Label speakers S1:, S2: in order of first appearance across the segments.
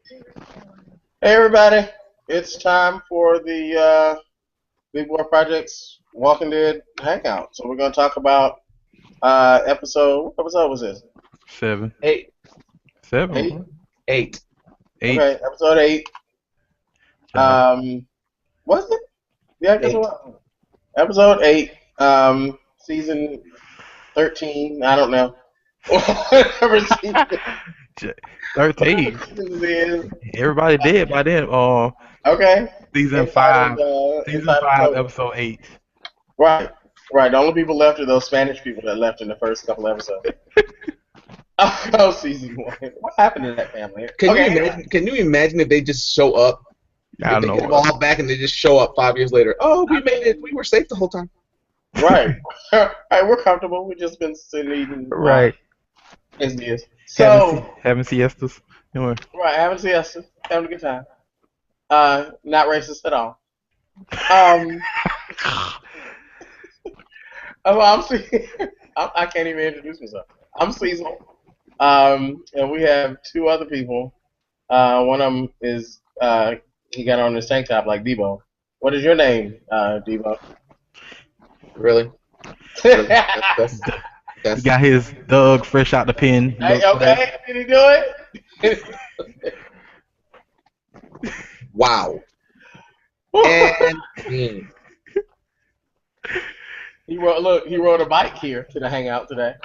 S1: Hey everybody, it's time for the Big Boy Project's Walking Dead Hangout. So we're going to talk about what episode was this?
S2: Seven.
S3: Eight.
S2: Seven.
S1: Eight.
S2: What?
S3: Eight.
S2: Eight.
S1: Okay, episode 8.
S2: Yeah.
S1: Was it? Yeah, I guess it
S3: Eight.
S1: was. Episode 8. Season 13. I don't know. Whatever season,
S2: J-
S1: whatever
S2: 13.
S1: season it is.
S2: Everybody dead by then.
S1: Okay.
S2: Season
S1: Entitled
S2: five. Season
S1: entitled
S2: five,
S1: Toby.
S2: episode 8.
S1: Right. Right. The only people left are those Spanish people that left in the first couple episodes. Oh, season 1. What happened to that family?
S3: Can you
S1: Okay,
S3: imagine? Can you imagine if they just show up?
S2: I
S3: If
S2: don't
S3: they get them
S2: know.
S3: all back and they just show up 5 years later? Oh, we made it. We were safe the whole time.
S1: right. Right, we're comfortable. We've just been sitting eating.
S2: Right.
S1: As it is.
S2: Having,
S1: So,
S2: having siestas. Anyway.
S1: right, having siesta, having a good time. Not racist at all. Um, I'm I can't even introduce myself. I'm Cecil. And we have two other people. One of them is he got on his tank top like Debo. What is your name, Debo?
S3: Really? Really?
S1: Hey,
S3: That's,
S2: He got his Doug fresh out the pen. Look.
S1: okay, did he do it?
S3: wow. And
S1: He rode a bike here to the hangout today.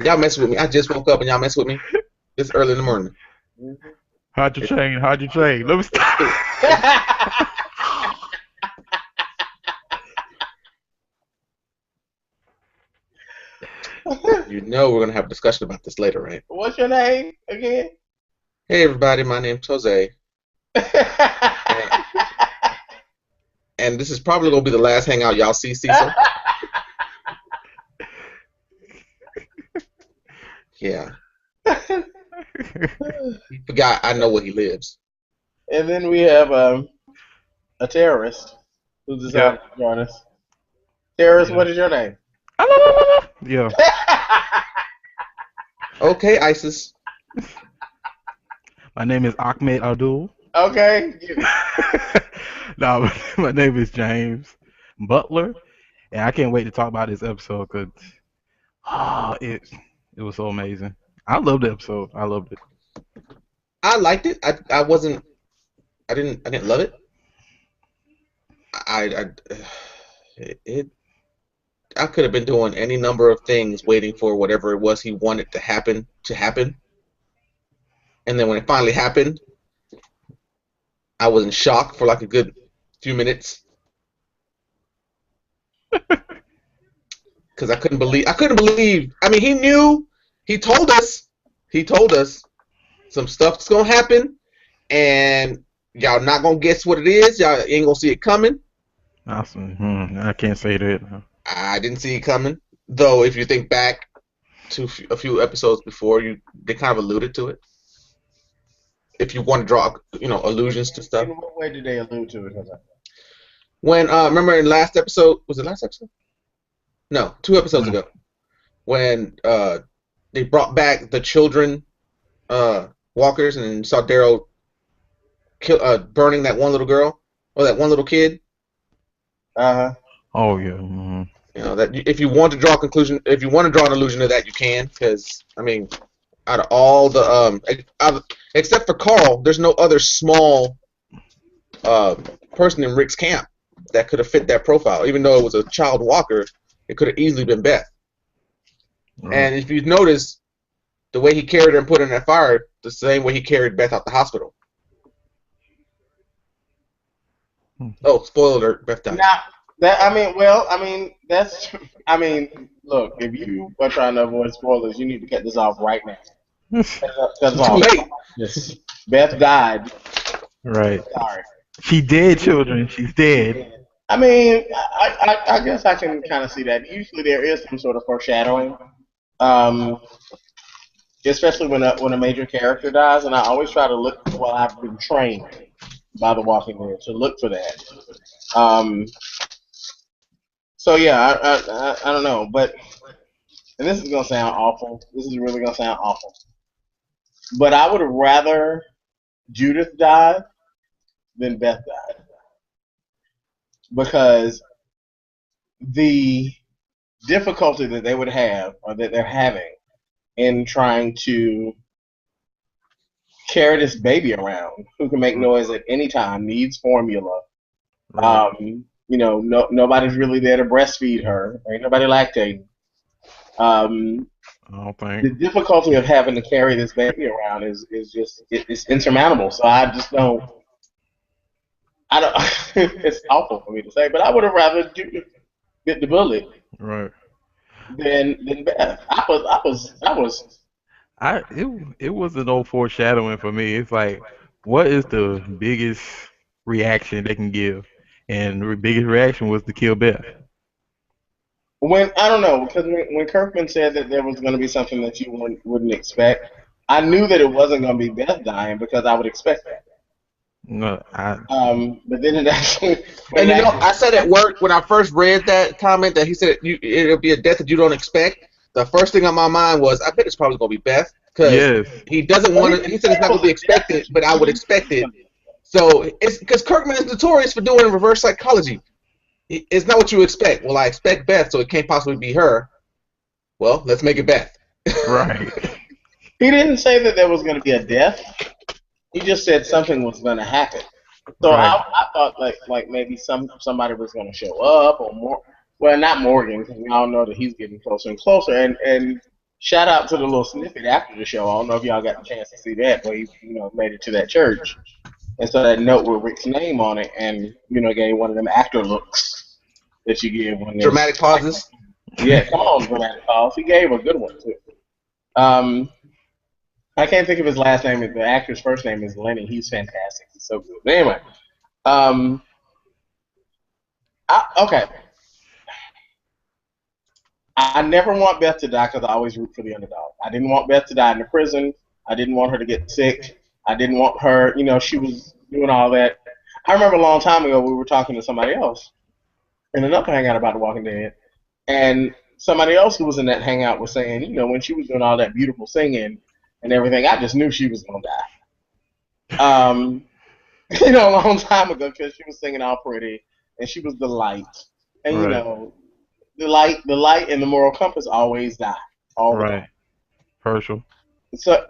S3: y'all mess with me. I just woke up and y'all mess with me. It's early in the morning.
S2: How'd you train? How'd you train? Let me stop.
S3: You know we're gonna have a discussion about this later, right?
S1: What's your name again?
S3: Hey everybody, my name's Jose, and, and this is probably gonna be the last hangout y'all see Cecil. Yeah, he forgot I know where he lives.
S1: And then we have a terrorist who decided to join us. Terrorist,
S2: Yeah.
S1: what is your name?
S2: Yeah.
S3: Okay, ISIS.
S2: My name is Ahmed Abdul.
S1: Okay.
S2: No, my name is James Butler, and I can't wait to talk about this episode because it was so amazing. I loved the episode. I loved it.
S3: I liked it. I didn't love it. It I could have been doing any number of things waiting for whatever it was he wanted to happen. And then when it finally happened, I was in shock for like a good few minutes because I couldn't believe. I mean, he told us some stuff's gonna happen, and y'all not gonna guess what it is. Y'all ain't gonna see it coming.
S2: Awesome. I can't say that.
S3: I didn't see it coming, though. If you think back to a few episodes before, they kind of alluded to it. If you want to draw, allusions to stuff.
S1: In what way did they allude to it?
S3: When remember in last episode, was it last episode? No, 2 episodes ago, when they brought back the children walkers and saw Daryl burning that one little girl or that one little kid.
S1: Uh-huh.
S2: Oh yeah. Mhm.
S3: You know that if you want to draw a conclusion, if you want to draw an illusion of that, you can. Because I mean, out of all the except for Carl, there's no other small person in Rick's camp that could have fit that profile. Even though it was a child walker, it could have easily been Beth.
S2: Right.
S3: And if you notice, the way he carried her and put her in that fire, the same way he carried Beth out the hospital. Oh, spoiler alert! Beth died.
S1: Now, look, if you are trying to avoid spoilers, you need to cut this off right now. Cut it
S3: Too
S1: off.
S3: late.
S1: Yes. Beth died.
S2: Right.
S1: Sorry.
S2: She dead, children. She's dead.
S1: I mean, I guess I can kind of see that. Usually there is some sort of foreshadowing, especially when a major character dies, and I always try to look. Well, I've been trained by The Walking Dead to look for that. So yeah, I don't know, but and this is gonna sound awful. This is really gonna sound awful. But I would have rather Judith died than Beth died because the difficulty that they would have or that they're having in trying to carry this baby around who can make noise at any time, needs formula.
S2: Right.
S1: Nobody's really there to breastfeed her. Ain't nobody lactating.
S2: I don't think.
S1: The difficulty of having to carry this baby around is just it's insurmountable. So I just don't. I don't. It's awful for me to say, but I would have rather bit the bullet
S2: Right.
S1: than Beth. I was.
S2: It was an old foreshadowing for me. It's like, what is the biggest reaction they can give? And the biggest reaction was to kill Beth.
S1: When I don't know because when Kirkman said that there was going to be something that you wouldn't expect, I knew that it wasn't going to be Beth dying because I would expect that.
S2: No,
S1: But then it actually.
S3: And I said at work when I first read that comment that he said it'll be a death that you don't expect. The first thing on my mind was, I bet it's probably gonna be Beth because
S2: yes,
S3: he doesn't want to. He said it's not gonna be expected, but I would expect it. So it's because Kirkman is notorious for doing reverse psychology. It's not what you expect. Well, I expect Beth, so it can't possibly be her. Well, let's make it Beth.
S2: right,
S1: He didn't say that there was going to be a death. He just said something was going to happen. So
S2: right,
S1: I thought like maybe somebody was going to show up or more. Well, not Morgan because we all know that he's getting closer and closer. And shout out to the little snippet after the show. I don't know if y'all got the chance to see that, but he made it to that church and so that note with Rick's name on it, and gave one of them actor looks that you give when there's
S3: Dramatic pauses.
S1: Yeah, come on, dramatic pause. He gave a good one too. I can't think of his last name. The actor's first name is Lenny. He's fantastic. He's so good. But anyway, okay. I never want Beth to die because I always root for the underdog. I didn't want Beth to die in the prison. I didn't want her to get sick. I didn't want her, she was doing all that. I remember a long time ago we were talking to somebody else in another hangout about The Walking Dead, and somebody else who was in that hangout was saying, when she was doing all that beautiful singing and everything, I just knew she was going to die. A long time ago because she was singing all pretty and she was the light. And,
S2: right,
S1: the light and the moral compass always die. All the
S2: right.
S1: time.
S2: Herschel.
S1: So,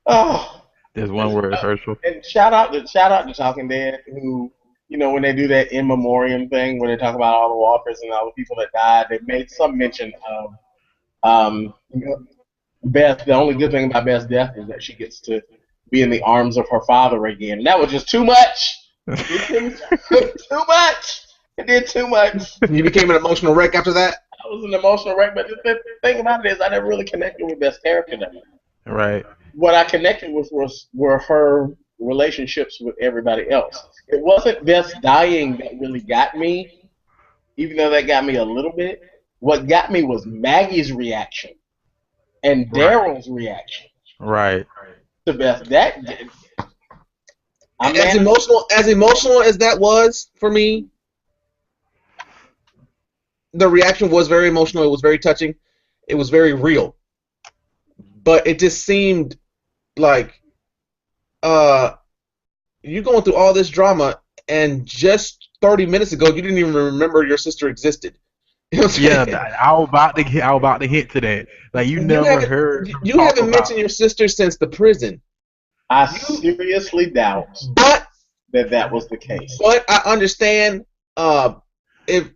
S1: oh.
S2: There's one word, Herschel.
S1: And shout out to Talking Dead, who, when they do that in memoriam thing where they talk about all the walkers and all the people that died, they made some mention of Beth. The only good thing about Beth's death is that she gets to be in the arms of her father again. And that was just too much. Too much. It did too much.
S3: You became an emotional wreck after that?
S1: I was an emotional wreck, but the thing about it is I never really connected with Beth's character that much.
S2: Right.
S1: What I connected with were her relationships with everybody else. It wasn't Beth's dying that really got me, even though that got me a little bit. What got me was Maggie's reaction and Daryl's reaction
S2: Right.
S1: to Beth.
S3: As emotional as that was for me, the reaction was very emotional. It was very touching. It was very real. But it just seemed like you're going through all this drama, and just 30 minutes ago, you didn't even remember your sister existed. You know what I'm saying?
S2: Yeah, I was about to hit to that. Like you never heard.
S3: You haven't mentioned your sister since the prison.
S1: I seriously doubt that was the case.
S3: But I understand if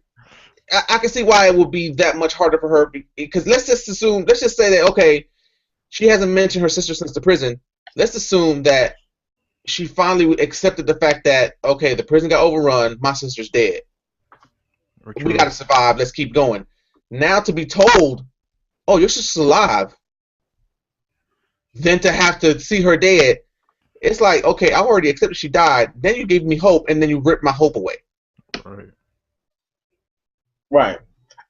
S3: I can see why it would be that much harder for her because let's just say that okay, she hasn't mentioned her sister since the prison. Let's assume that she finally accepted the fact that okay, the prison got overrun, my sister's dead. We got to survive. Let's keep going. Now to be told, oh, your sister's alive, then to have to see her dead, it's like, okay, I already accepted she died. Then you gave me hope, and then you ripped my hope away.
S1: Right.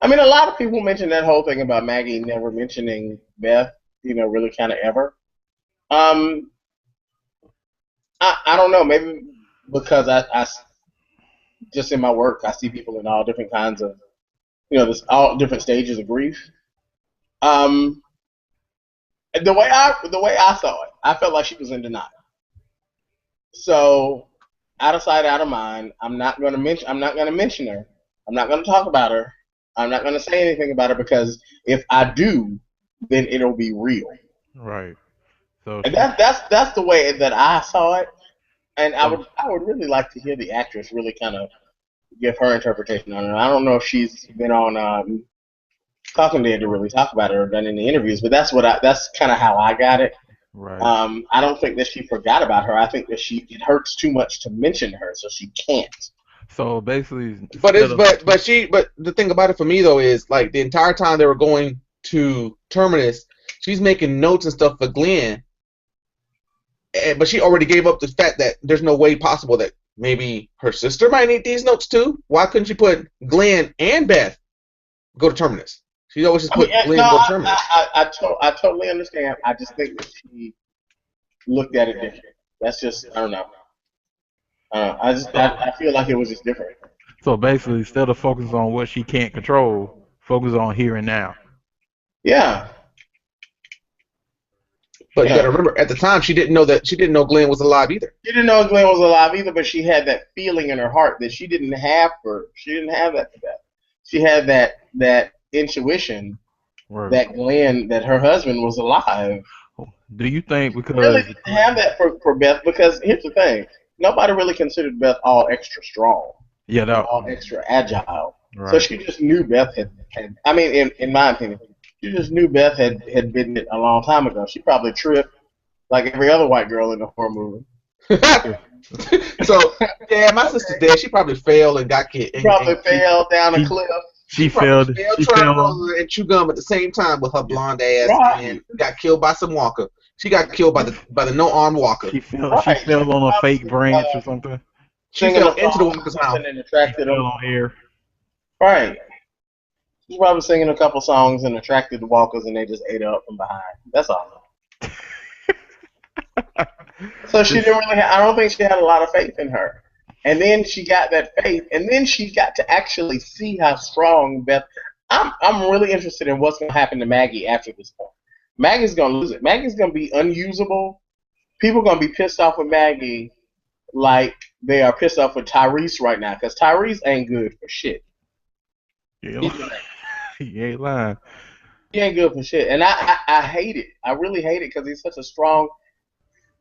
S1: I mean, a lot of people mention that whole thing about Maggie never mentioning Beth, really kind of ever. I don't know. Maybe because I just in my work, I see people in all different kinds of, there's all different stages of grief. And The way I saw it, I felt like she was in denial. So out of sight, out of mind. I'm not going to mention. I'm not going to mention her. I'm not going to talk about her. I'm not going to say anything about her because if I do, then it'll be real.
S2: Right. So
S1: And
S2: she.
S1: that's the way that I saw it. And I
S2: So,
S1: would really like to hear the actress really kind of give her interpretation on it. I don't know if she's been on Talking Dead to really talk about it or done any interviews, but that's kind of how I got it.
S2: right.
S1: I don't think that she forgot about her. I think that it hurts too much to mention her, so she can't.
S2: So basically,
S3: But
S2: instead
S3: it's
S2: of
S3: but the thing about it for me though is like the entire time they were going to Terminus, she's making notes and stuff for Glenn, but she already gave up the fact that there's no way possible that maybe her sister might need these notes too. Why couldn't she put Glenn and Beth go to Terminus? She always just
S1: I mean,
S3: put Glenn
S1: no,
S3: go to Terminus.
S1: I totally understand. I just think that she looked at it different. That's just I don't know.
S2: so
S1: I feel like it was just different.
S2: so basically, instead of focusing on what she can't control, focus on here and now.
S1: Yeah,
S3: But you got
S1: yeah.
S3: to remember, at the time, she didn't know Glenn was alive either.
S1: She didn't know Glenn was alive either, but she had that feeling in her heart that she didn't have that for Beth. She had that intuition
S2: Word.
S1: that her husband was alive.
S2: Do you think
S1: Really
S2: because
S1: didn't have that for Beth because here's the thing. Nobody really considered Beth all extra strong
S2: yeah
S1: and
S2: that
S1: all extra agile. So
S2: right
S1: she just knew Beth had I mean, in my opinion, she just knew Beth had bitten it a long time ago. She probably tripped like every other white girl in the horror movie.
S3: So yeah, my sister's dead. She probably fell and got hit.
S1: She probably
S3: And
S1: fell down a
S2: she
S1: cliff.
S2: she
S3: she probably
S2: failed
S3: fell
S2: she
S3: trying to
S2: fell on
S3: roll and chew gum at the same time with her blonde ass,
S1: Right,
S3: and got killed by some walker. She got killed by the no armed walker.
S2: she
S1: right. She
S2: fell on a
S1: probably
S2: fake
S1: was
S2: branch or something.
S3: She
S1: singing
S3: fell
S1: a
S3: into the
S1: song or
S3: walker's mouth.
S1: something and
S2: She
S1: attracted
S2: fell
S1: them.
S2: on air.
S1: Right. She's probably singing a couple songs and attracted the walkers and they just ate her up from behind. That's all. So she
S2: This
S1: didn't really I don't think she had a lot of faith in her. And then she got that faith and then she got to actually see how strong Beth I'm really interested in what's gonna happen to Maggie after this point. Maggie's gonna lose it. Maggie's gonna be unusable. People are gonna be pissed off with Maggie like they are pissed off with Tyrese right now, because Tyrese ain't good for shit.
S2: you
S1: He
S2: know,
S1: just ain't.
S2: he ain't lying.
S1: He ain't good for shit. And I hate it. I really hate it because he's such a strong,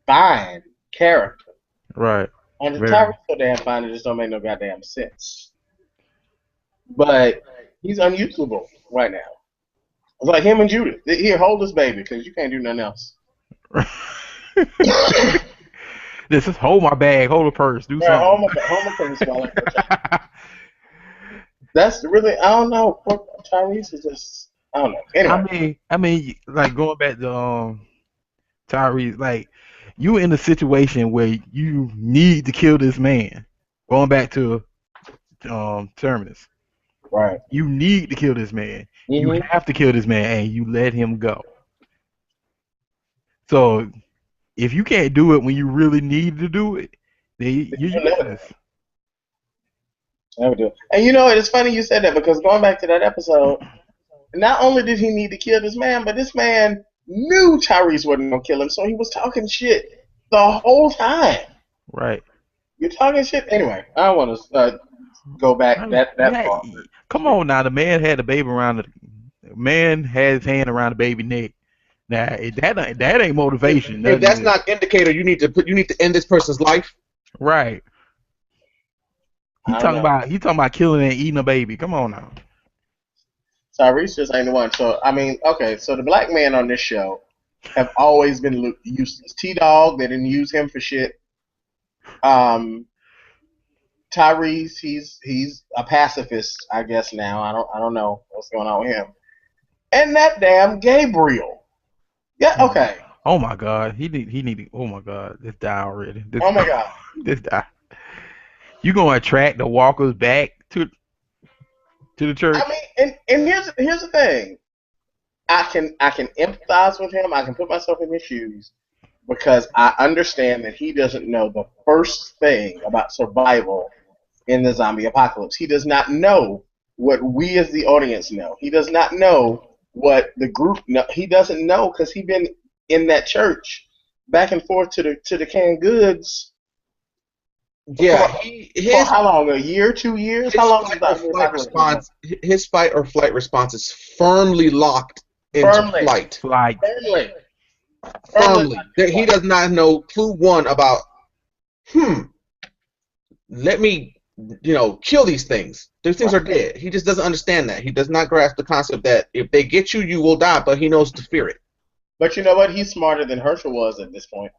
S1: fine character.
S2: Right.
S1: And
S2: Very.
S1: Tyree's so damn fine, it just don't make no goddamn sense. But he's unusable right now. It's like him and Judith. Here, hold this baby, because you can't do nothing else.
S2: This is hold my bag, hold a purse, do
S1: Right,
S2: something.
S1: hold my purse while I go check. That's really, I don't know. Tyrese is just, I don't know. Anyway.
S2: like going back to Tyrese, like you in a situation where you need to kill this man. Going back to Terminus,
S1: Right.
S2: you need to kill this man. You
S1: Mm-hmm.
S2: have to kill this man, and you let him go. So if you can't do it when you really need to do it, then you're useless.
S1: Never do. And you know, it's funny you said that because going back to that episode, not only did he need to kill this man, but this man knew Tyrese wasn't gonna kill him, so he was talking shit the whole time.
S2: Right.
S1: You're talking shit anyway. I don't want to go back that far.
S2: Come on now, the man had the baby around the man had his hand around the baby neck. Now that ain't motivation.
S3: If that's
S2: Nothing.
S3: not indicator, you need to end this person's life.
S2: Right.
S1: I don't know.
S2: He talking about killing and eating a baby. Come on now.
S1: Tyrese just ain't the one. So I mean, okay. So the black men on this show have always been useless. T-Dog, they didn't use him for shit. Tyrese, he's a pacifist, I guess now. I don't know what's going on with him. And that damn Gabriel. Yeah, okay.
S2: Oh my God, he need. Oh my God, this die already.
S1: Oh my God.
S2: This die. You gonna attract the walkers back to the church?
S1: I mean, and here's the thing. I can empathize with him. I can put myself in his shoes because I understand that he doesn't know the first thing about survival in the zombie apocalypse. He does not know what we as the audience know. He does not know what the group know. He doesn't know because he's been in that church, back and forth to the canned goods.
S3: Yeah,
S1: For how long? A year, 2 years?
S3: his
S1: How long
S3: fight
S1: is
S3: or
S1: that?
S3: flight response. His fight or flight response is firmly locked into
S1: Firmly.
S3: flight.
S2: Like,
S3: Firmly. He does not know clue one about. Let me, kill these things. These things are dead. He just doesn't understand that. He does not grasp the concept that if they get you, you will die, but he knows to fear it.
S1: But you know what? He's smarter than Herschel was at this point.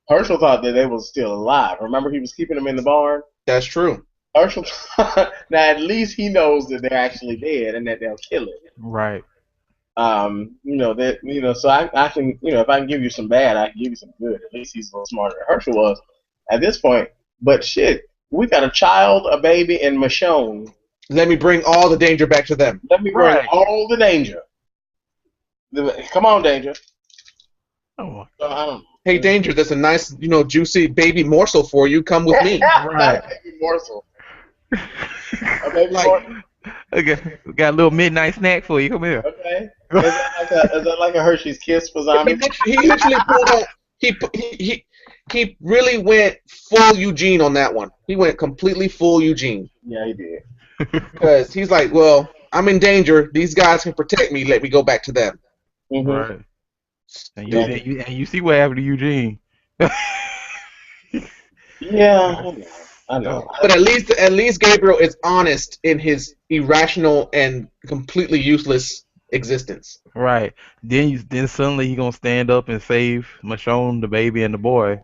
S1: Herschel thought that they were still alive. Remember, he was keeping them in the barn?
S3: That's true.
S1: Herschel, now at least he knows that they're actually dead and that they'll kill it.
S2: right.
S1: So I can, if I can give you some bad, I can give you some good. At least he's a little smarter than Herschel was at this point. But shit, we got a child, a baby, and Michonne.
S3: Let me bring all the danger back to them.
S1: Let me bring all the danger. Come on, Danger.
S2: Oh.
S3: Hey, Danger, there's a nice, juicy baby morsel for you. Come with me.
S1: Right. Baby morsel. A baby morsel.
S2: Okay, we got a little midnight snack for you. Come here.
S1: Okay. Is that like a Hershey's Kiss for zombies?
S3: He literally pulled out. He really went full Eugene on that one. He went completely full Eugene.
S1: Yeah, he did.
S3: Because he's like, well, I'm in danger. These guys can protect me. Let me go back to them.
S1: Mm-hmm.
S2: Right. And you see what happened to Eugene.
S1: Yeah, I know.
S3: But at least Gabriel is honest in his irrational and completely useless existence.
S2: Right. Then suddenly he gonna stand up and save Michonne, the baby, and the boy.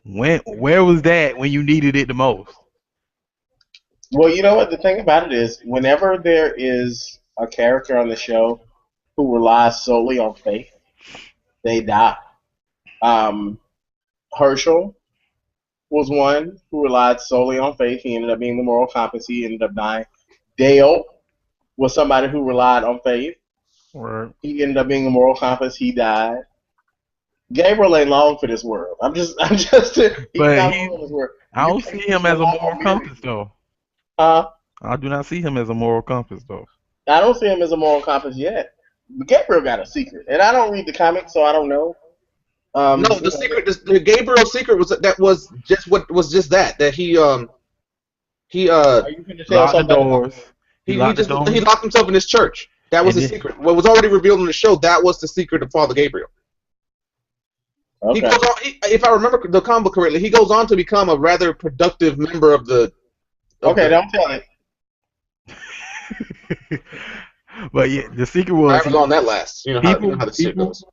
S2: Where was that when you needed it the most?
S1: Well, you know what? The thing about it is, whenever there is a character on the show who relies solely on faith, they die. Herschel was one who relied solely on faith. He ended up being the moral compass. He ended up dying. Dale was somebody who relied on faith.
S2: Right.
S1: He ended up being the moral compass. He died. Gabriel ain't long for this world. I'm just. He's not long for this world.
S2: I don't see him as a moral compass, though. I do not see him as a moral compass, though.
S1: I don't see him as a moral compass yet. But Gabriel got a secret, and I don't read the comics, so I don't know.
S3: No, the secret, the Gabriel secret was just that he
S1: Are you going to tell
S2: locked the
S1: something?
S2: doors.
S3: He locked himself in his church. That was the secret. What was already revealed in the show, that was the secret of Father Gabriel.
S1: Okay.
S3: He goes on, if I remember the comic book correctly, he goes on to become a rather productive member of the.
S1: Don't tell it.
S2: But yeah, the secret was.
S3: However long that lasts, how the secret goes.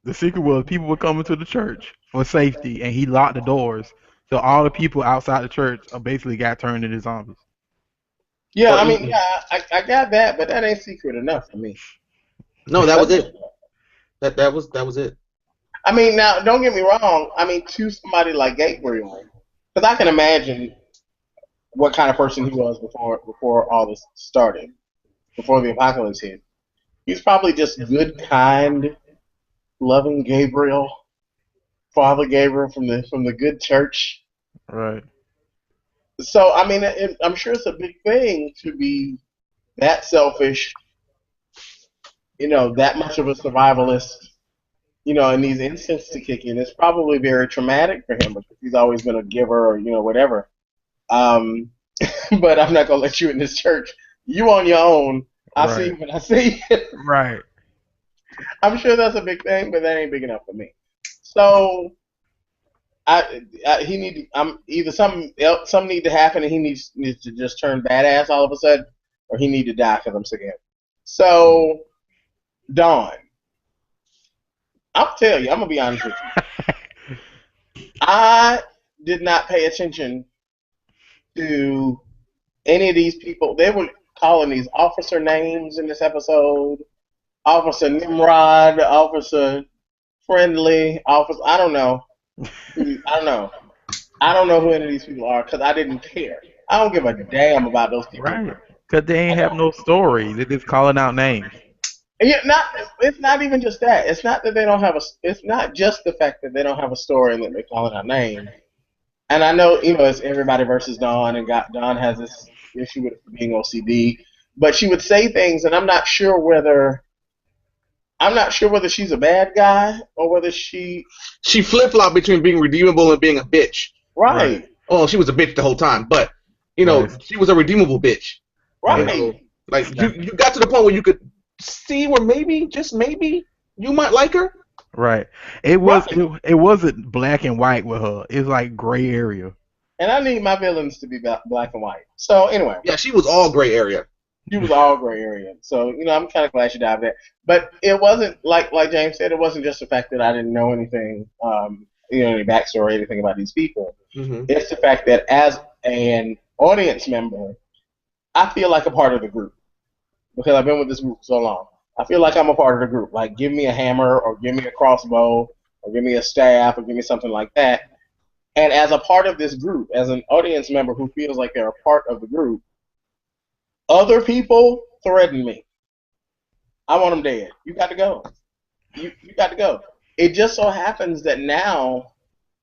S2: The secret was people were coming to the church for safety, and he locked the doors, so all the people outside the church basically got turned into zombies.
S1: Yeah, I got that, but that ain't secret enough for me.
S3: No, that was it. That was it.
S1: I mean, now don't get me wrong. I mean, to somebody like Gabriel, because I can imagine what kind of person he was before all this started, before the apocalypse hit. He's probably just good, kind, loving Gabriel, Father Gabriel from the good church.
S2: Right.
S1: So I mean, I'm sure it's a big thing to be that selfish, that much of a survivalist, in these instances to kick in. It's probably very traumatic for him because he's always been a giver or whatever. But I'm not gonna let you in this church. You on your own. I see you when I see you.
S2: Right.
S1: I'm sure that's a big thing, but that ain't big enough for me. So, either something need to happen, and he needs to just turn badass all of a sudden, or he need to die because I'm sick of him. So, Dawn, I'll tell you, I'm gonna be honest with you. I did not pay attention to any of these people. They were calling these officer names in this episode. Officer Nimrod, Officer Friendly, Officer. I don't know. I don't know who any of these people are because I didn't care. I don't give a damn about those people.
S2: Right. Because they ain't have no story. They're just calling out names.
S1: And it's not even just that. It's not that they don't have it's not just the fact that they don't have a story and that they're calling out names. And I know, it's everybody versus Dawn, and Dawn has this issue with being OCD. But she would say things, and I'm not sure whether I'm not sure whether she's a bad guy or whether she
S3: flip-flopped between being redeemable and being a bitch.
S1: right.
S3: Oh, she was a bitch the whole time, but she was a redeemable bitch.
S1: Right.
S3: You know, like you got to the point where you could see where maybe, just maybe, you might like her.
S2: Right. It wasn't black and white with her. It was like gray area.
S1: And I need my villains to be black and white. So anyway.
S3: Yeah, she was all gray area.
S1: She was all gray area. So, I'm kind of glad she died there. But it wasn't, like James said, it wasn't just the fact that I didn't know anything, any backstory, anything about these people.
S3: Mm-hmm.
S1: It's the fact that as an audience member, I feel like a part of the group. Because I've been with this group so long. I feel like I'm a part of the group. Like, give me a hammer or give me a crossbow or give me a staff or give me something like that. And as a part of this group, as an audience member who feels like they're a part of the group, other people threaten me. I want them dead. You got to go. You got to go. It just so happens that now,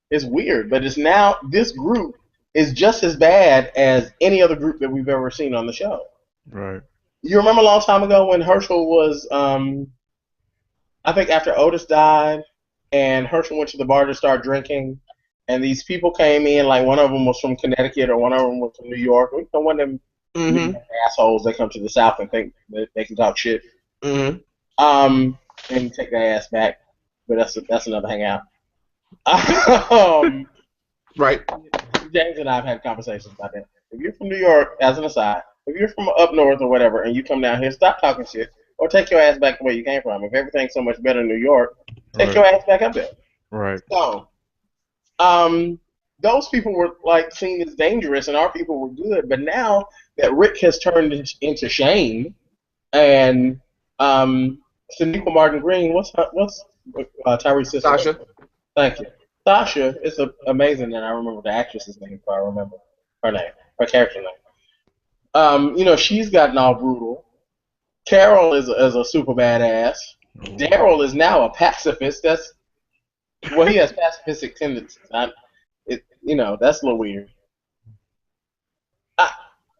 S1: it's weird, but it's now, this group is just as bad as any other group that we've ever seen on the show.
S2: Right.
S1: You remember a long time ago when Herschel was, I think after Otis died, and Herschel went to the bar to start drinking, and these people came in, like one of them was from Connecticut or one of them was from New York. One of them assholes, they come to the South and think that they can talk shit. And take their ass back. But that's another hangout.
S3: Right.
S1: James and I have had conversations about that. If you're from New York, as an aside, if you're from up north or whatever, and you come down here, stop talking shit, or take your ass back to where you came from. If everything's so much better in New York, take your ass back up there.
S2: Right.
S1: So, those people were like seen as dangerous, and our people were good. But now that Rick has turned into Shane, and Sonequa Martin Green, what's Tyree's sister?
S3: Sasha.
S1: Thank you. Sasha, it's amazing that I remember the actress's name, if I remember her name, her character name. She's gotten all brutal. Carol is a super badass. Daryl is now a pacifist. He has pacifistic tendencies. That's a little weird.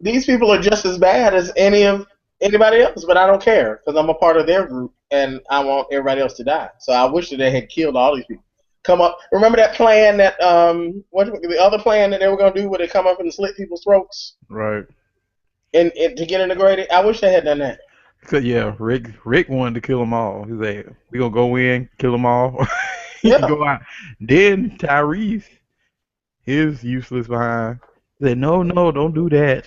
S1: These people are just as bad as anybody else, but I don't care because I'm a part of their group and I want everybody else to die. So I wish that they had killed all these people. Come up. Remember that plan that the other plan that they were gonna do where they come up and slit people's throats?
S2: Right.
S1: And to get integrated. I wish they had done that.
S2: Cause yeah, Rick wanted to kill them all. He said, "We gonna go in, kill them all."
S1: Yeah.
S2: Go out. Then Tyrese, his useless behind, said, "No, don't do that.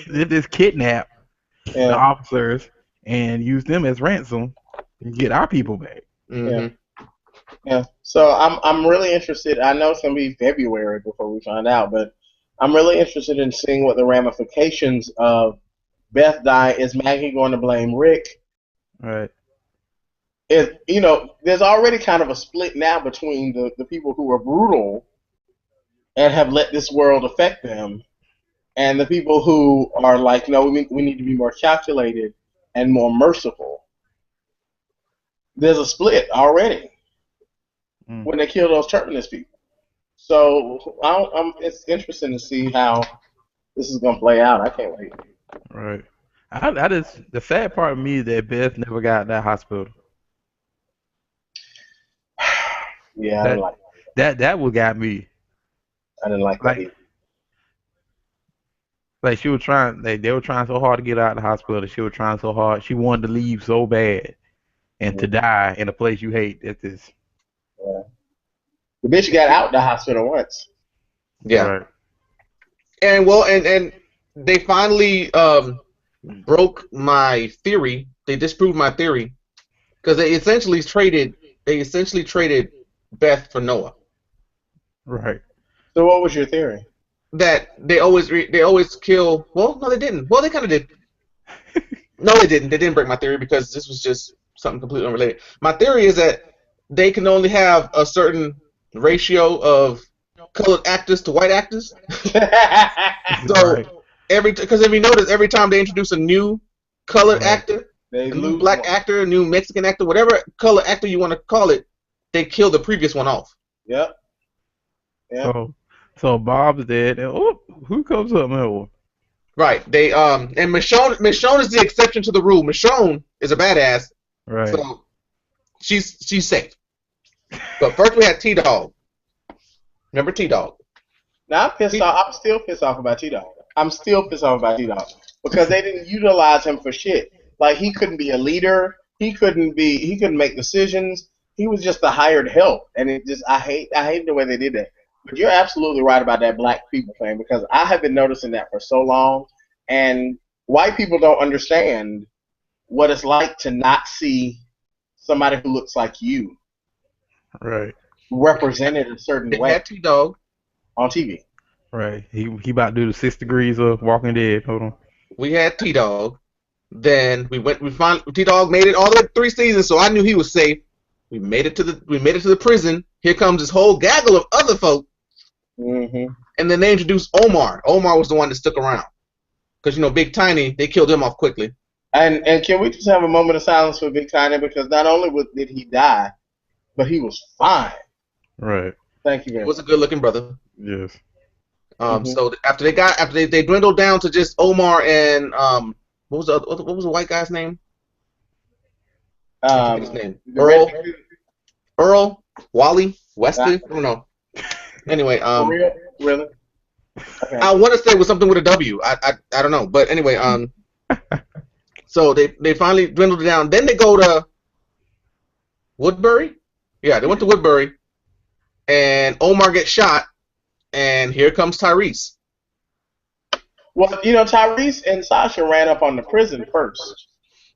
S2: They just kidnap the officers and use them as ransom and get our people back."
S3: Mm-hmm.
S1: Yeah. So I'm really interested. I know it's gonna be February before we find out, but I'm really interested in seeing what the ramifications of Beth dying. Is Maggie going to blame Rick?
S2: Right.
S1: There's already kind of a split now between the people who are brutal and have let this world affect them, and the people who are like, no, we need to be more calculated and more merciful. There's a split already when they kill those Terminus people. So it's interesting to see how this is going to play out. I can't wait.
S2: Right. The sad part of me is that Beth never got that hospital.
S1: Yeah, I didn't like that.
S2: That what got me.
S1: I didn't like that either.
S2: Like she was trying, they were trying so hard to get out of the hospital. She was trying so hard. She wanted to leave so bad, and to die in a place you hate. That's just.
S1: Yeah. The bitch got out the hospital once.
S3: Yeah.
S2: Right.
S3: And they finally broke my theory. They disproved my theory because they essentially traded Beth for Noah.
S2: Right.
S1: So what was your theory?
S3: That they always kill. Well, no, they didn't. Well, they kind of did. No, they didn't. They didn't break my theory because this was just something completely unrelated. My theory is that they can only have a certain ratio of colored actors to white actors. So
S2: right.
S3: because if you notice, every time they introduce a new colored actor,
S1: a
S3: new black actor, a new Mexican actor, whatever color actor you want to call it, they kill the previous one off.
S1: Yep.
S2: So Bob's dead. And, who comes up now?
S3: Right. They and Michonne is the exception to the rule. Michonne is a badass.
S2: Right.
S3: So she's safe. But first we had T-Dog. Remember T-Dog?
S1: Now I'm pissed off. I'm still pissed off about T-Dog. I'm still pissed off about T-Dog because they didn't utilize him for shit. Like he couldn't be a leader. He couldn't make decisions. He was just the hired help, and I hate the way they did that. But you're absolutely right about that black people thing because I have been noticing that for so long, and white people don't understand what it's like to not see somebody who looks like you
S2: Right.
S1: represented a certain
S3: They
S1: way
S3: had T-Dog.
S1: on TV.
S2: Right. He about to do the 6 degrees of Walking Dead. Hold on.
S3: We had T-Dog. Then we finally T-Dog made it all the way 3 seasons, so I knew he was safe. We made it to the prison. Here comes this whole gaggle of other folk.
S1: Mm-hmm.
S3: And then they introduced Omar. Omar was the one that stuck around. Because, Big Tiny, they killed him off quickly.
S1: And can we just have a moment of silence for Big Tiny because not only did he die, but he was fine.
S2: Right.
S1: Thank you very
S3: He
S1: much.
S3: was a good-looking brother.
S2: Yes.
S3: So after they dwindled down to just Omar and what was the white guy's name? I forget his name. Earl, Wally, Wesley. I don't know. Anyway,
S1: For real? Really? Okay.
S3: I want to say it was something with a W. I don't know, but anyway, so they finally dwindled it down. Then they go to Woodbury. Yeah, they went to Woodbury, and Omar gets shot, and here comes Tyrese.
S1: Well, Tyrese and Sasha ran up on the prison first.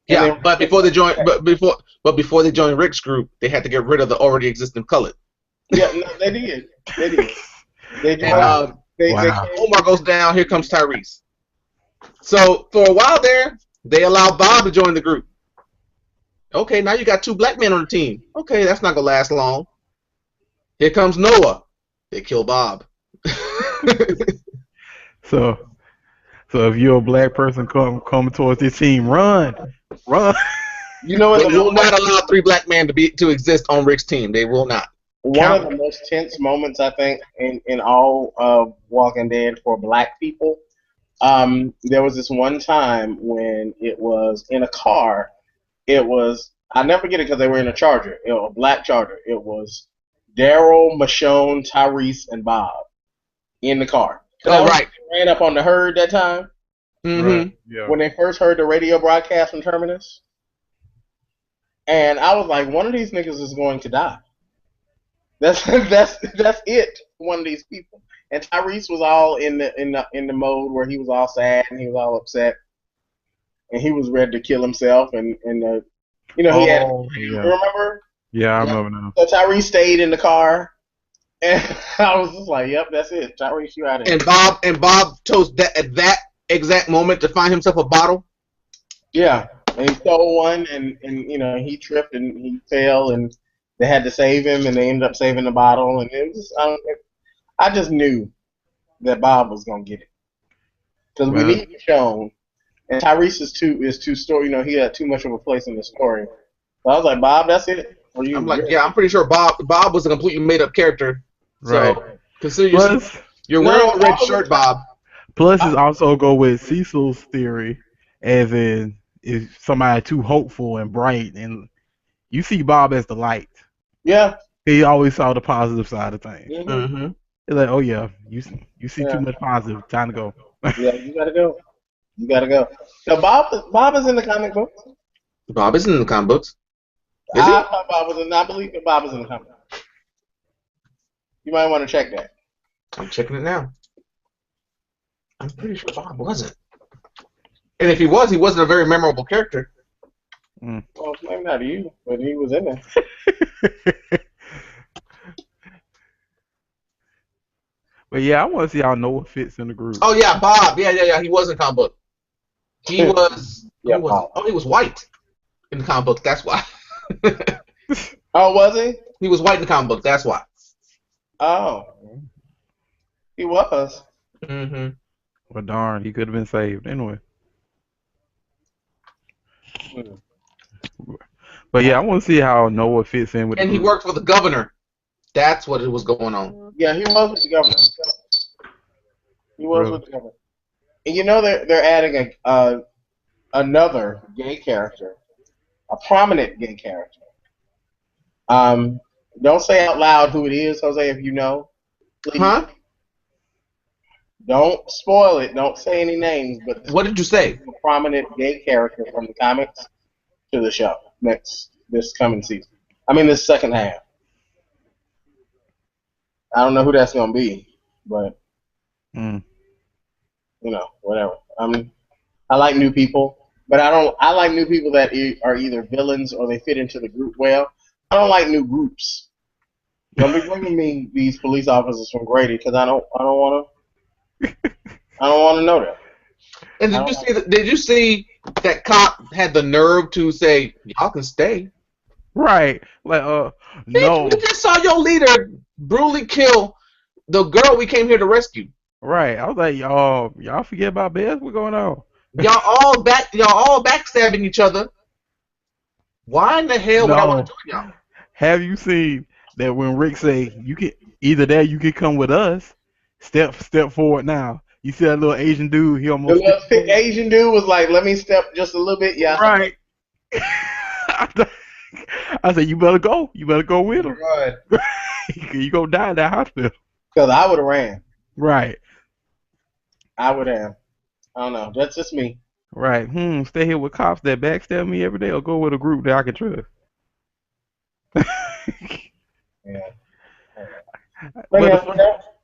S3: Yeah, but before they joined Rick's group, they had to get rid of the already existing colored.
S1: Yeah, no, they did. They did.
S3: And, Omar goes down. Here comes Tyrese. So for a while there, they allowed Bob to join the group. Okay, now you got 2 black men on the team. Okay, that's not gonna last long. Here comes Noah. They kill Bob.
S2: So if you're a black person coming towards this team, run.
S1: You know what?
S3: They will not allow 3 black men to exist on Rick's team. They will not.
S1: One of the most tense moments I think in all of Walking Dead for black people. There was this one time when it was in a car. I never forget it because they were in a Charger, a black Charger. It was Daryl, Michonne, Tyrese, and Bob in the car.
S3: Oh, right.
S1: They ran up on the herd that time.
S3: Mm-hmm.
S2: Right. Yeah.
S1: When they first heard the radio broadcast from Terminus. And I was like, one of these niggas is going to die. That's it. One of these people. And Tyrese was all in the mode where he was all sad and he was all upset, and he was ready to kill himself. And he had. You remember?
S2: Yeah, I remember now.
S1: So Tyrese stayed in the car, and I was just like, "Yep, that's it, Tyrese, you out of here."
S3: And Bob chose that at that exact moment to find himself a bottle.
S1: Yeah, and he stole one, and he tripped and he fell, and they had to save him, and they ended up saving the bottle, and it was I just knew that Bob was gonna get it because we need Michonne, and Tyrese is too story. He had too much of a place in the story. So I was like, Bob, that's it.
S3: I'm like, yeah, I'm pretty sure Bob was a completely made up character.
S2: Right.
S3: So consider you're wearing a red shirt, Bob.
S2: Plus, it's also go with Cecil's theory, as in is somebody too hopeful and bright, and you see Bob as the light.
S1: Yeah.
S2: He always saw the positive side of things.
S3: Mm-hmm.
S2: It's like, oh yeah, you see too much positive. Time to go.
S1: Yeah, you gotta go. You gotta go. So Bob is in the comic books.
S3: Bob isn't in the comic books. Is he?
S1: I believe that Bob is in the comic books. You might want to check that.
S3: I'm checking it now. I'm pretty sure Bob wasn't. And if he was, he wasn't a very memorable character.
S1: Well, maybe not you, but he was in there.
S2: But yeah, I want to see how Noah fits in the group.
S3: Oh yeah, Bob. Yeah. He was in the comic book. He was.
S1: Yeah,
S3: he was white in the comic book. That's why.
S1: Oh, was he?
S3: He was white in the comic book. That's why.
S1: Oh, he was.
S3: Mm-hmm.
S2: Well, darn, he could have been saved anyway. But yeah, I want to see how Noah fits in with.
S3: And he worked for the governor. That's what it was going on.
S1: Yeah, he was with the governor. He was with the governor. And they're adding another gay character, a prominent gay character, Don't say out loud who it is, Jose, if you know. Please.
S3: Huh?
S1: Don't spoil it. Don't say any names. But
S3: What did you say?
S1: a prominent gay character from the comics to the show this coming season. I mean, this second half. I don't know who that's gonna be, but whatever. I like new people, but I don't. I like new people that are either villains or they fit into the group well. I don't like new groups. Don't be bringing me these police officers from Grady because I don't want to. I don't want to know that.
S3: And did you see that cop had the nerve to say, "Y'all can stay"?
S2: Right. Like, no.
S3: We just saw your leader brutally kill the girl we came here to rescue.
S2: Right. I was like, y'all forget about Beth? What's going on?
S3: Y'all all backstabbing each other. Why in the hell would I want to join y'all?
S2: Have you seen that when Rick say you can either that you can come with us, step forward now. You see that little Asian dude? He almost.
S1: The little Asian dude was like, "Let me step just a little bit." Yeah.
S2: Right. I said, "You better go. You better go with him.
S1: Right.
S2: You gonna die in that hospital."
S1: Because I would have ran.
S2: Right.
S1: I would have. I don't know. That's just me.
S2: Right. Stay here with cops that backstab me every day, or go with a group that I can trust.
S1: Yeah.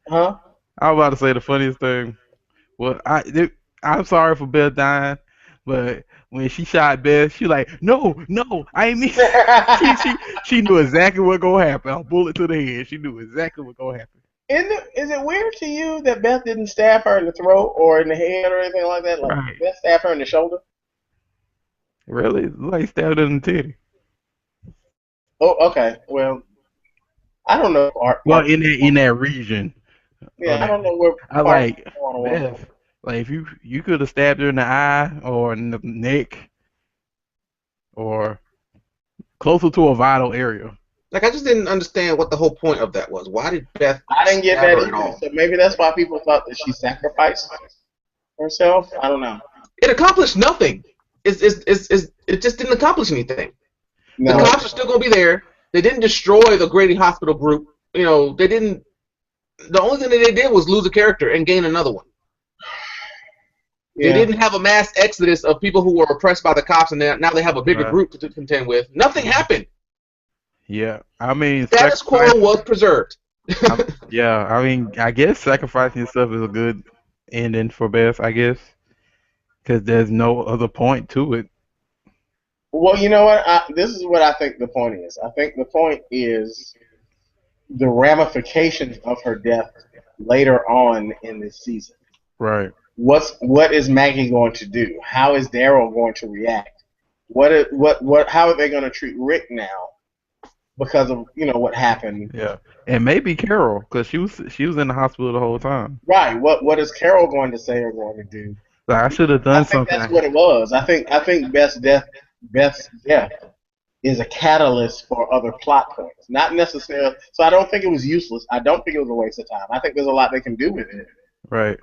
S2: Huh? I was about to say the funniest thing. Well, I'm sorry for Beth dying, but when she shot Beth, she like, no, I ain't mean. she knew exactly what gonna happen. A bullet to the head. She knew exactly what gonna happen.
S1: Is it weird to you that Beth didn't stab her in the throat or in the head or anything like that? Like
S2: right.
S1: Beth stabbed her in the shoulder?
S2: Really? Like stabbed her in the titty.
S1: Oh, okay. Well, I don't know.
S2: Well, in that region.
S1: Yeah, I don't know where.
S2: I like Beth. Like if you could have stabbed her in the eye or in the neck or closer to a vital area.
S3: Like, I just didn't understand what the whole point of that was. Why did Beth?
S1: I didn't get that either. So maybe that's why people thought that she sacrificed herself. I don't know.
S3: It accomplished nothing. It just didn't accomplish anything. No. The cops are still going to be there. They didn't destroy the Grady Hospital group. They didn't. The only thing that they did was lose a character and gain another one. Yeah. They didn't have a mass exodus of people who were oppressed by the cops, and now they have a bigger group to contend with. Nothing happened.
S2: Yeah, I mean,
S3: status quo was preserved.
S2: Yeah, I mean, I guess sacrificing yourself is a good ending for Beth, I guess, because there's no other point to it.
S1: Well, you know what? This is what I think the point is. I think the point is the ramifications of her death later on in this season.
S2: Right.
S1: What is Maggie going to do? How is Daryl going to react? How are they going to treat Rick now? Because of what happened.
S2: Yeah, and maybe Carol, because she was in the hospital the whole time.
S1: Right. What is Carol going to say or going to do?
S2: Like, I should have done something.
S1: That's what it was. I think Beth's death is a catalyst for other plot points. Not necessarily. So I don't think it was useless. I don't think it was a waste of time. I think there's a lot they can do with it.
S2: Right.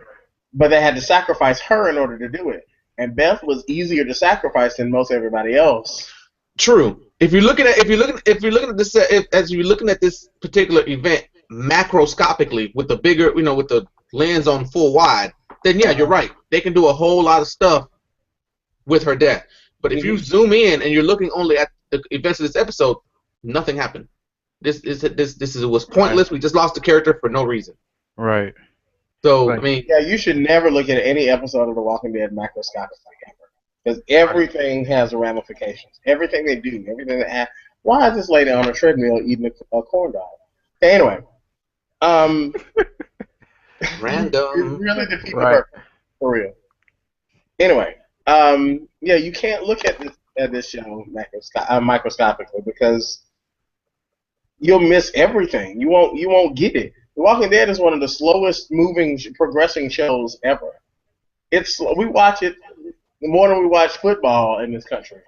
S1: But they had to sacrifice her in order to do it, and Beth was easier to sacrifice than most everybody else.
S3: True. If you're looking at this particular event macroscopically with the bigger, with the lens on full wide, then yeah, you're right. They can do a whole lot of stuff with her death. But if you zoom in and you're looking only at the events of this episode, nothing happened. This was pointless. Right. We just lost the character for no reason.
S2: Right.
S3: So I mean,
S1: yeah, you should never look at any episode of The Walking Dead macroscopically ever. Because everything has ramifications. Everything they do, everything that happens. Why is this lady on a treadmill eating a corn dog? Okay, anyway.
S3: Random.
S1: It really defeats the purpose, for real. Anyway, yeah, you can't look at this show microscopically because you'll miss everything. You won't get it. The Walking Dead is one of the slowest moving, progressing shows ever. We watch it more than we watch football in this country.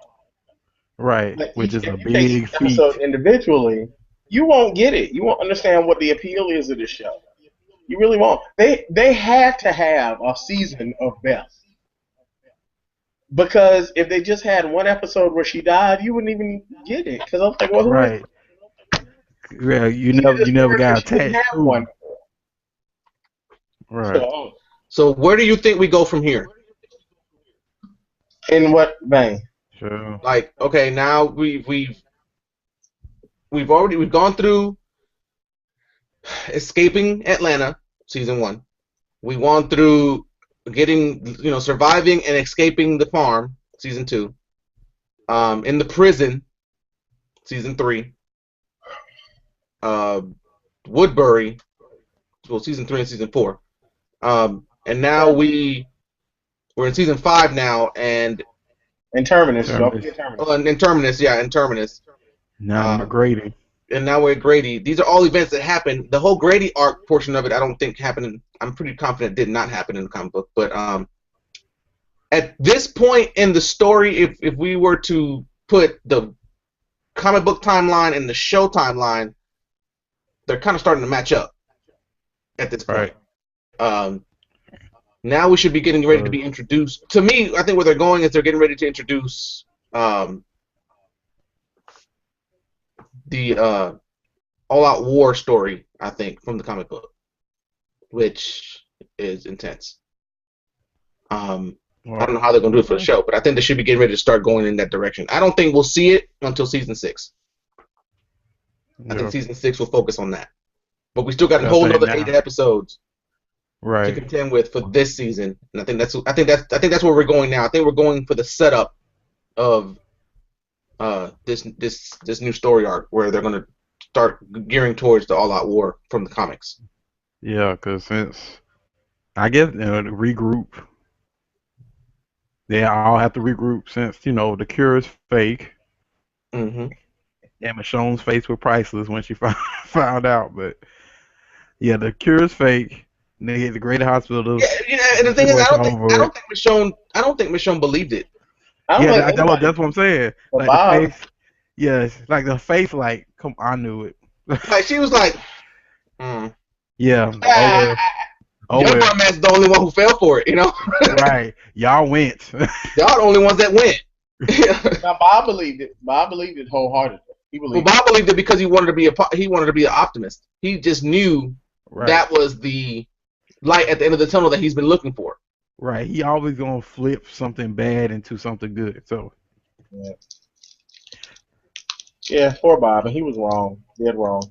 S2: Right, which is a big feat.
S1: So individually, you won't get it. You won't understand what the appeal is of this show. You really won't. They had to have a season of Beth. Because if they just had one episode where she died, you wouldn't even get it. Because I was like, well,
S2: right. Yeah, you
S1: This
S2: never
S1: character,
S2: got
S1: she didn't
S2: attached
S1: have
S2: to
S1: one.
S2: him. Right.
S3: So where do you think we go from here?
S1: In what vein?
S2: Sure.
S3: Like, okay, now we've gone through escaping Atlanta, season 1. We gone through surviving and escaping the farm, season 2. In the prison, season 3. Uh, Woodbury, well, season 3 and season 4. And now we're in season 5 now, and
S1: In Terminus. Don't
S2: Terminus.
S1: forget Terminus.
S3: in Terminus, in Terminus.
S2: Now McGrady.
S3: And now we're at Grady. These are all events that happened. The whole Grady arc portion of it, I don't think happened. I'm pretty confident did not happen in the comic book. But at this point in the story, if we were to put the comic book timeline and the show timeline, they're kind of starting to match up at this point.
S2: Right.
S3: Now we should be getting ready to be introduced. To me, I think where they're going is they're getting ready to introduce the all-out war story, I think, from the comic book, which is intense. I don't know how they're going to do it for the show, but I think they should be getting ready to start going in that direction. I don't think we'll see it until season 6. I think season 6 will focus on that. But we still got a whole another 8 episodes to contend with for this season, and I think that's where we're going now. I think we're going for the setup of this new story arc where they're going to start gearing towards the all-out war from the comics.
S2: Yeah, because since I guess the regroup, they all have to regroup since the cure is fake.
S3: Mm-hmm.
S2: And Michonne's face was priceless when she found out, but yeah, the cure is fake. And they get the great hospital.
S3: Yeah, and the thing is, I don't think Michonne believed it.
S2: That's what I'm saying.
S1: Well,
S2: like the face, like the face, like come, I knew it.
S3: Like she was like,
S2: yeah.
S3: Your dumbass is the only one who fell for it,
S2: Right. Y'all went.
S3: Y'all the only ones that went.
S1: Now Bob believed it. Bob believed it wholeheartedly.
S3: Bob believed it because he wanted to be an optimist. He just knew that was the light at the end of the tunnel that he's been looking for.
S2: Right. He always gonna flip something bad into something good. So.
S1: Yeah, poor Bob, and he was wrong. Dead wrong.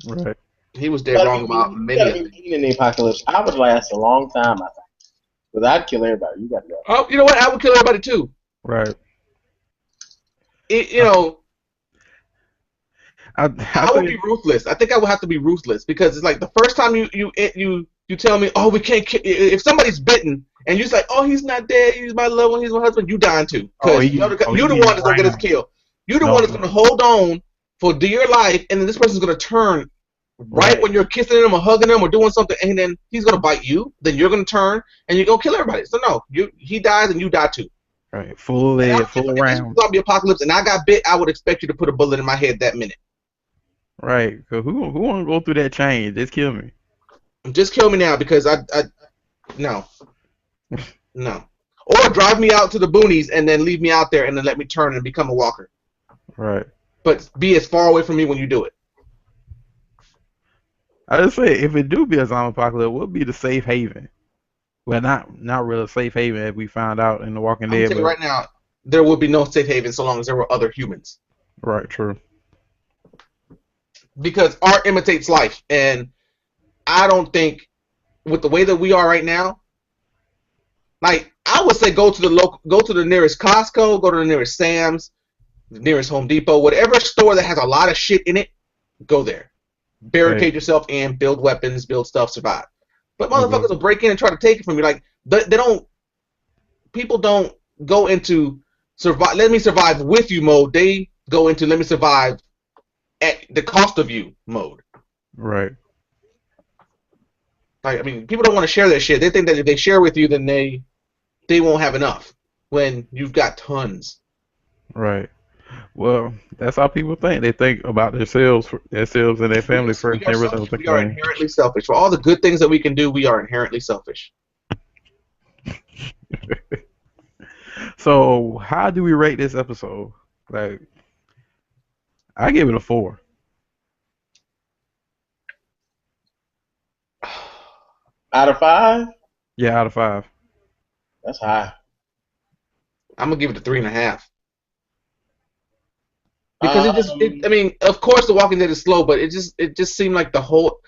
S2: Right.
S3: He was dead wrong about many of them.
S1: In the apocalypse, I would last a long time, I think. Because I'd kill everybody. You got to go.
S3: Oh, you know what? I would kill everybody too.
S2: Right.
S3: I would be ruthless. I think I would have to be ruthless because it's like the first time you tell me, oh, we can't kill. If somebody's bitten and you're like, oh, he's not dead. He's my loved one. He's my husband. You dying too. Because you're the one that's gonna get us killed. You're the one that's gonna hold on for dear life, and then this person's gonna turn right when you're kissing him or hugging him or doing something, and then he's gonna bite you. Then you're gonna turn and you're gonna kill everybody. So no, he dies and you die too.
S2: Right, full around.
S3: If it's a zombie apocalypse and I got bit, I would expect you to put a bullet in my head that minute.
S2: Right, because who want to go through that chain? Just kill me.
S3: Just kill me now because no. Or drive me out to the boonies and then leave me out there and then let me turn and become a walker.
S2: Right.
S3: But be as far away from me when you do it.
S2: I just say if it do be a zombie apocalypse, what would be the safe haven? Well, not really a safe haven as we found out in The Walking Dead.
S3: I'm telling you right now, there would be no safe haven so long as there were other humans.
S2: Right, true. Because
S3: art imitates life, and I don't think with the way that we are right now, like I would say go to the nearest Costco, go to the nearest Sam's, the nearest Home Depot, whatever store that has a lot of shit in it, go there. Barricade yourself in, build weapons, build stuff, survive. But motherfuckers will break in and try to take it from you. Like people don't go into survive. Let me survive with you mode. They go into let me survive at the cost of you mode.
S2: Right.
S3: Like, I mean, people don't want to share that shit. They think that if they share with you, then they won't have enough when you've got tons.
S2: Right. Well, that's how people think. They think about themselves and their family first.
S3: We are inherently selfish. For all the good things that we can do, we are inherently selfish.
S2: So, how do we rate this episode? Like, I give it a 4.
S1: Out of 5,
S2: Yeah, out of 5.
S1: that's high.
S3: I'm gonna give it a 3.5. Because I
S1: Um,
S3: mean, of course, The Walking Dead is slow, but it just seemed like the whole.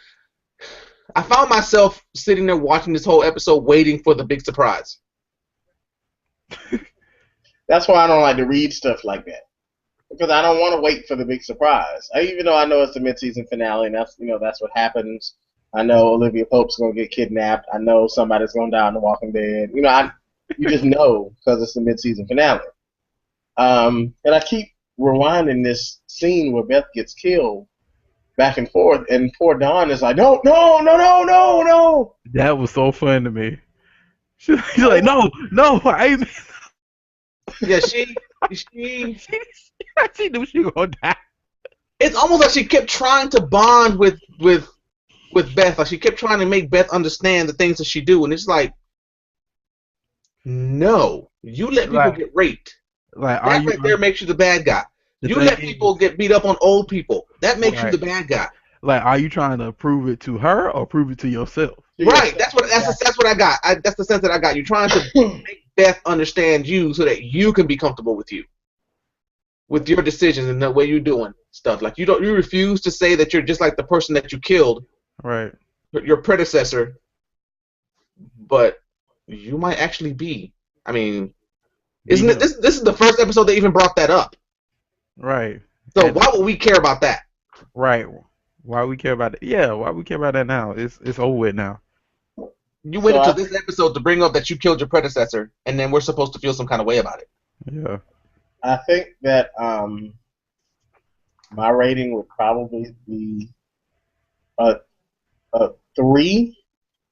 S3: I found myself sitting there watching this whole episode, waiting for the big surprise.
S1: that's why I don't like to read stuff like that. Because I don't want to wait for the big surprise. Even though I know it's the mid-season finale, and that's what happens. I know Olivia Pope's gonna get kidnapped. I know somebody's gonna die in The Walking Dead. You just know because it's the mid-season finale. And I keep rewinding this scene where Beth gets killed back and forth, and poor Dawn is like, no, no, no, no, no, no.
S2: That was so fun to me. She's like, no, no,
S3: Yeah, she
S2: she knew she was gonna die.
S3: it's almost like she kept trying to bond with Beth. Like she kept trying to make Beth understand the things that she do, and it's like, no, you let people get raped.
S2: Like,
S3: That right there makes you the bad guy. You let people get beat up on old people. That makes you the bad guy.
S2: Like, are you trying to prove it to her or prove it to yourself?
S3: Right. That's what I got. That's the sense that I got. You're trying to make Beth understand you so that you can be comfortable with you, with your decisions and the way you're doing stuff. Like you refuse to say that you're just like the person that you killed,
S2: right?
S3: Your predecessor, but you might actually be. I mean, isn't it? This is the first episode that even brought that up.
S2: Right.
S3: So why would we care about that?
S2: Right. Why we care about it? Yeah. Why we care about that now? It's over with now.
S3: You waited until this episode to bring up that you killed your predecessor, and then we're supposed to feel some kind of way about it.
S2: Yeah.
S1: I think that my rating would probably be a 3.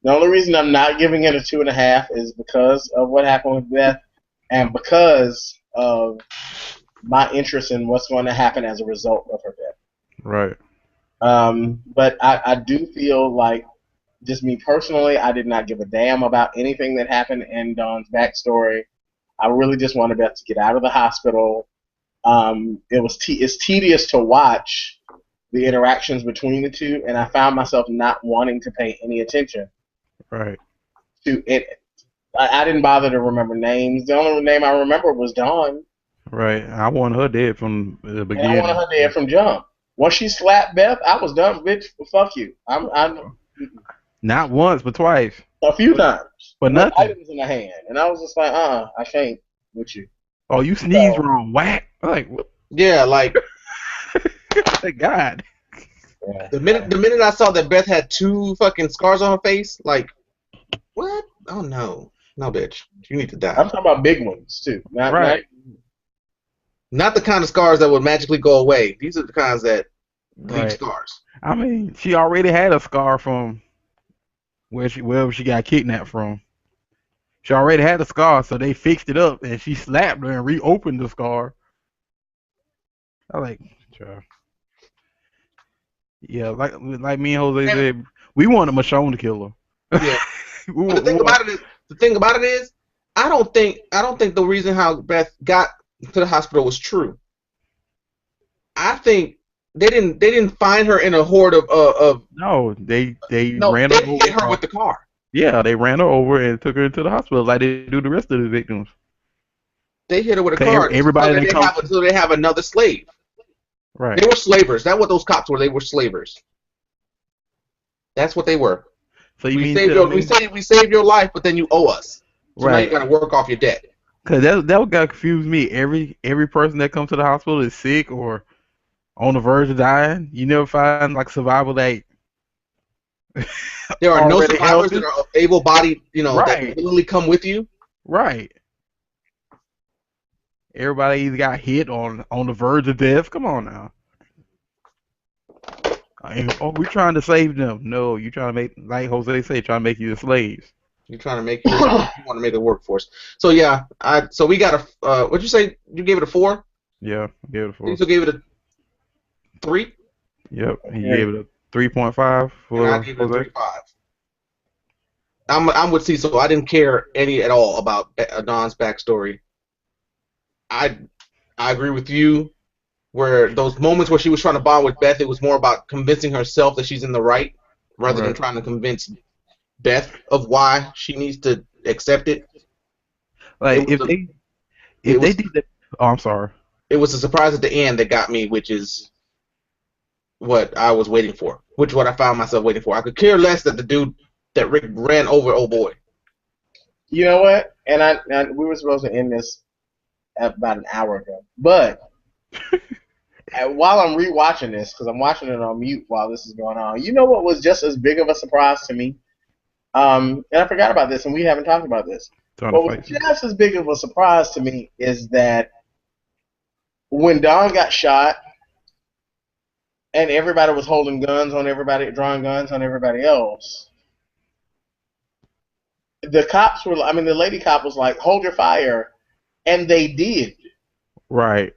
S1: The only reason I'm not giving it a 2.5 is because of what happened with Beth, and because of my interest in what's going to happen as a result of her death.
S2: Right.
S1: But I do feel like, just me personally, I did not give a damn about anything that happened in Dawn's backstory. I really just wanted Beth to get out of the hospital. It's tedious to watch the interactions between the two, and I found myself not wanting to pay any attention.
S2: Right.
S1: To it. I didn't bother to remember names. The only name I remember was Dawn.
S2: Right. I want her dead from the beginning.
S1: And I wanted her dead from jump. Once she slapped Beth, I was done, bitch. Fuck you. I'm
S2: not once, but twice.
S1: A few times.
S2: But nothing.
S1: Items in the hand, and I was just like, I can't with you.
S2: Oh, you sneezed wrong. Whack. Like, what?
S3: Yeah, like.
S2: God.
S3: Yeah. The minute I saw that Beth had 2 fucking scars on her face, like, what? Oh no, bitch, you need to die.
S1: I'm talking about big ones too,
S3: not the kind of scars that would magically go away. These are the kinds that leave scars.
S2: I mean, she already had a scar from wherever she got kidnapped from. She already had a scar, so they fixed it up, and she slapped her and reopened the scar. I like, yeah, like me and Jose said, we wanted Michonne to kill her.
S3: Yeah. The thing about it is, I don't think the reason how Beth got to the hospital was true. I think they didn't find her in a horde of
S2: no, they ran
S3: her
S2: over.
S3: Hit her with the car.
S2: Yeah, they ran her over and took her into the hospital like they do the rest of the victims.
S3: They hit her with a car.
S2: Everybody
S3: so they have another slave.
S2: Right.
S3: They were slavers. That's what those cops were. They were slavers. That's what they were.
S2: So
S3: we saved your life, but then you owe us. So now you got to work off your debt.
S2: Cause that would confuse me. Every person that comes to the hospital is sick or on the verge of dying. You never find like survival that.
S3: There are no survivors that are able-bodied, that literally come with you.
S2: Right. Everybody either got hit on the verge of death. Come on now. We're trying to save them. No, you're trying to make, like Jose say, trying to make you the slaves.
S3: You're trying to make you want to make a workforce. So yeah, so we got a. What'd you say? You gave it a 4?
S2: Yeah, I gave it a 4.
S3: You still gave it a 3?
S2: Yep, he gave it a 3.5.
S3: And I gave it a 3.5. I'm with Cecil. I didn't care any at all about Dawn's backstory. I agree with you. Where those moments where she was trying to bond with Beth, it was more about convincing herself that she's in the right, rather than trying to convince Beth of why she needs to accept it.
S2: Like
S3: It was
S2: if they
S3: was
S2: did that. Oh, I'm sorry.
S3: it was a surprise at the end that got me, which is what I was waiting for, which is what I found myself waiting for. I could care less that the dude that Rick ran over, oh boy.
S1: You know what? And we were supposed to end this about an hour ago, but while I'm rewatching this, because I'm watching it on mute while this is going on, you know what was just as big of a surprise to me? And I forgot about this, and we haven't talked about this. What was just as big of a surprise to me is that when Don got shot and everybody was holding guns on everybody, drawing guns on everybody else, the cops were, the lady cop was like, hold your fire, and they did.
S2: Right.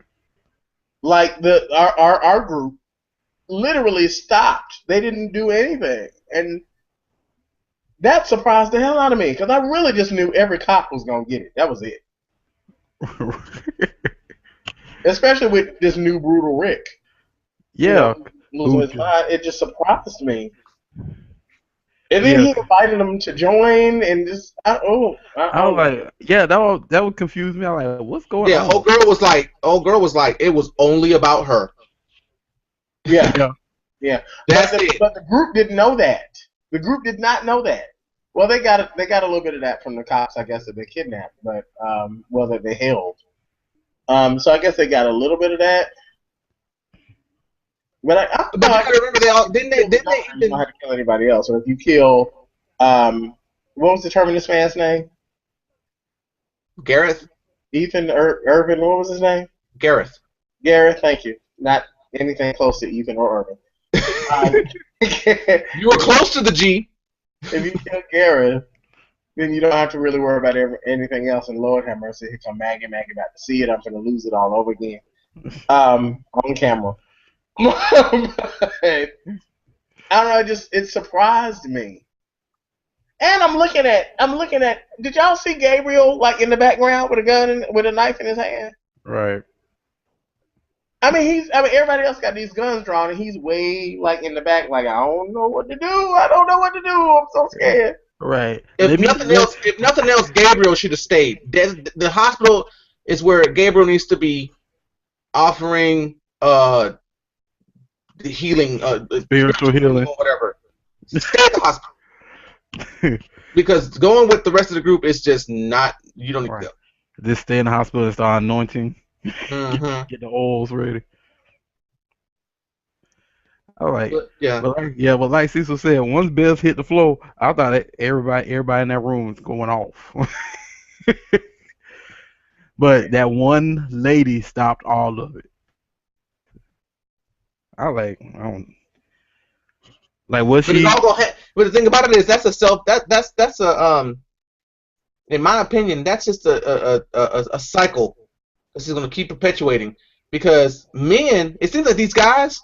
S1: Like our group literally stopped. They didn't do anything, and that surprised the hell out of me because I really just knew every cop was gonna get it. That was it. Especially with this new brutal Rick.
S2: Yeah.
S1: Losing his mind, it just surprised me. And then he invited them to join, and just I was
S2: like, yeah, that would confuse me. I was like, what's going on?
S3: Yeah, old girl was like, it was only about her.
S1: Yeah.
S3: Yeah. That's it.
S1: But the group didn't know that. The group did not know that. Well, they got a little bit of that from the cops, I guess, that they kidnapped, but that they held. So I guess they got a little bit of that. But
S3: you gotta remember, they all didn't they
S1: you don't have to kill anybody else. Or if you kill, what was the Terminus man's name?
S3: Gareth.
S1: Ethan Irvin. What was his name?
S3: Gareth.
S1: Gareth. Thank you. Not anything close to Ethan or Irvin.
S3: You were close to the G.
S1: If you kill Gareth, then you don't have to really worry about anything else. And Lord have mercy, here come Maggie about to see it. I'm going to lose it all over again on camera. I don't know. It surprised me. And I'm looking at. Did y'all see Gabriel like in the background with a gun with a knife in his hand?
S2: Right.
S1: Everybody else got these guns drawn, and he's way like in the back, like I don't know what to do. I'm so scared.
S2: Right.
S3: If nothing else, Gabriel should have stayed. The hospital is where Gabriel needs to be offering the healing,
S2: spiritual healing,
S3: or whatever. Stay at the hospital. Because going with the rest of the group is just not. You don't need to go.
S2: Just stay in the hospital and start anointing.
S3: Mm-hmm.
S2: Get the oils ready. All right.
S3: But
S2: like Cecil said, once Beth hit the floor, I thought that everybody in that room was going off. But that one lady stopped all of it. I don't like what she.
S3: But the thing about it is that's a in my opinion, that's just a cycle. This is going to keep perpetuating because men, it seems like these guys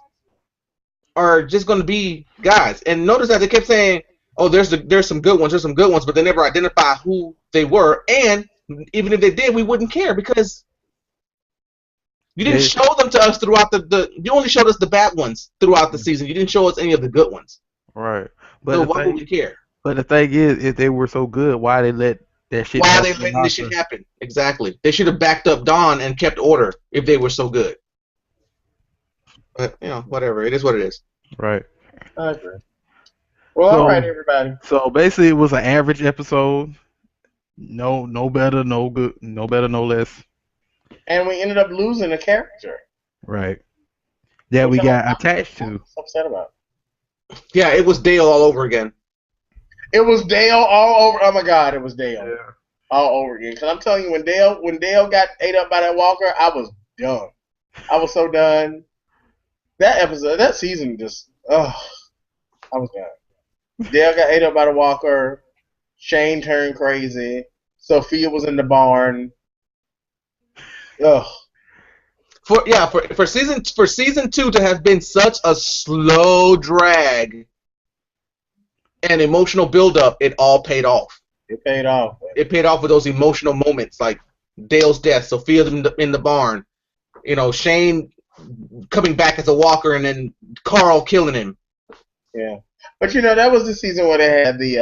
S3: are just going to be guys. And notice that they kept saying, "Oh, there's some good ones," but they never identify who they were. And even if they did, we wouldn't care because you didn't show them to us throughout you only showed us the bad ones throughout the season. You didn't show us any of the good ones.
S2: Right. But
S3: so why would we care?
S2: But the thing is, if they were so good, why they let that shit happen?
S3: Why are they letting this shit happen? Exactly. They should have backed up Dawn and kept order if they were so good. But, whatever. It is what it is.
S2: Right.
S1: I agree. Well, all right, everybody.
S2: So basically, it was an average episode. No better, no good, no better, no less.
S1: And we ended up losing a character.
S2: Right. That we got attached to.
S1: Upset about.
S3: Yeah, it was Dale all over again.
S1: It was Dale all over. Oh my God, it was Dale all over again. Because I'm telling you, when Dale got ate up by that walker, I was done. I was so done. That episode, that season, I was done. Dale got ate up by the walker. Shane turned crazy. Sophia was in the barn. Ugh.
S3: For season 2 to have been such a slow drag and emotional build-up, it all paid off.
S1: It paid off.
S3: It paid off with those emotional moments like Dale's death, Sophia in the barn, Shane coming back as a walker, and then Carl killing him.
S1: Yeah. But that was the season where they had the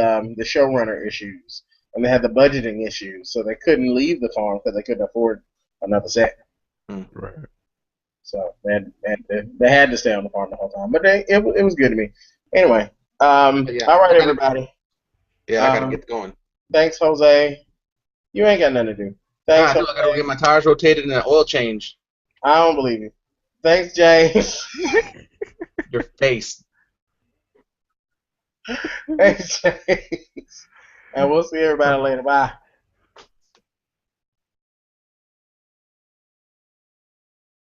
S1: showrunner issues and they had the budgeting issues, so they couldn't leave the farm because they couldn't afford another set.
S2: Right.
S1: So they had to stay on the farm the whole time. But it was good to me. Anyway,
S3: Yeah,
S1: all right,
S3: I gotta,
S1: everybody.
S3: yeah, I gotta get going.
S1: Thanks, Jose. You ain't got nothing to do. Thanks,
S3: I do. I gotta go get my tires rotated and an oil change.
S1: I don't believe you. Thanks, James.
S3: Your face.
S1: Thanks, James. And we'll see everybody later. Bye.